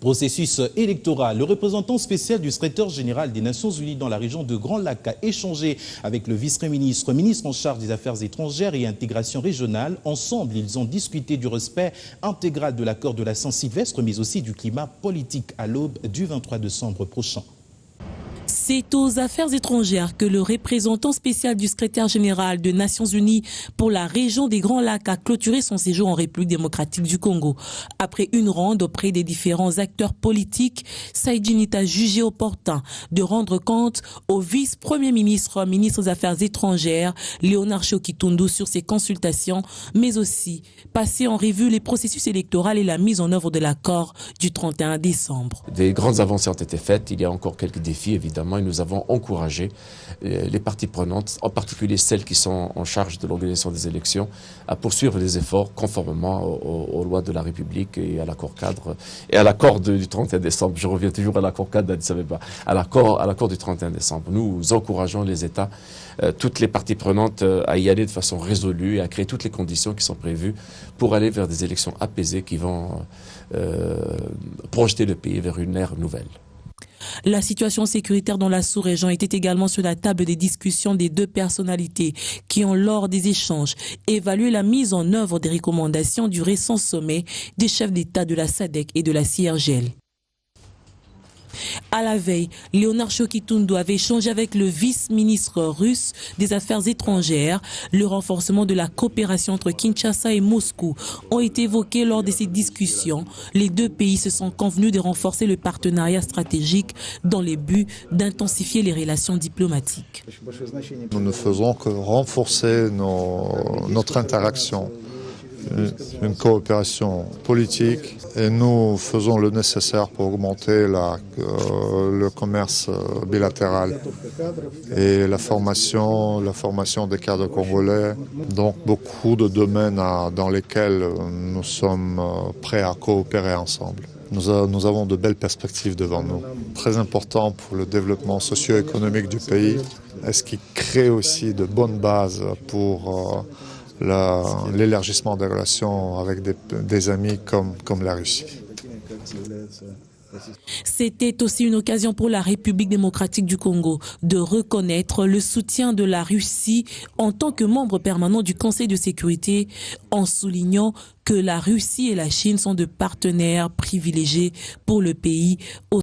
Processus électoral. Le représentant spécial du secrétaire général des Nations Unies dans la région de Grand Lac a échangé avec le vice-ministre, ministre en charge des Affaires étrangères et intégration régionale. Ensemble, ils ont discuté du respect intégral de l'accord de la Saint-Sylvestre, mais aussi du climat politique à l'aube du 23 décembre prochain. C'est aux affaires étrangères que le représentant spécial du secrétaire général des Nations Unies pour la région des Grands Lacs a clôturé son séjour en République démocratique du Congo. Après une ronde auprès des différents acteurs politiques, Saïdjinit a jugé opportun de rendre compte au vice-premier ministre, ministre des Affaires étrangères, Léonard Shokitundu, sur ses consultations, mais aussi passer en revue les processus électoraux et la mise en œuvre de l'accord du 31 décembre. Des grandes avancées ont été faites, il y a encore quelques défis évidemment. Et nous avons encouragé les parties prenantes, en particulier celles qui sont en charge de l'organisation des élections, à poursuivre les efforts conformément aux lois de la République et à l'accord cadre et à l'accord du 31 décembre. Je reviens toujours à l'accord cadre d'Addis Abeba, à l'accord du 31 décembre. Nous encourageons les États, toutes les parties prenantes à y aller de façon résolue et à créer toutes les conditions qui sont prévues pour aller vers des élections apaisées qui vont projeter le pays vers une ère nouvelle. La situation sécuritaire dans la sous-région était également sur la table des discussions des deux personnalités qui ont, lors des échanges, évalué la mise en œuvre des recommandations du récent sommet des chefs d'État de la SADC et de la CIRGL. À la veille, Léonard Shokitundu avait échangé avec le vice-ministre russe des Affaires étrangères. Le renforcement de la coopération entre Kinshasa et Moscou ont été évoqués lors de ces discussions. Les deux pays se sont convenus de renforcer le partenariat stratégique dans le but d'intensifier les relations diplomatiques. Nous ne faisons que renforcer notre interaction, une coopération politique, et nous faisons le nécessaire pour augmenter le commerce bilatéral et la formation des cadres congolais. Donc beaucoup de domaines dans lesquels nous sommes prêts à coopérer ensemble. Nous avons de belles perspectives devant nous. Très important pour le développement socio-économique du pays, et ce qui crée aussi de bonnes bases pour l'élargissement des relations avec des amis comme la Russie. C'était aussi une occasion pour la République démocratique du Congo de reconnaître le soutien de la Russie en tant que membre permanent du Conseil de sécurité, en soulignant que la Russie et la Chine sont de partenaires privilégiés pour le pays.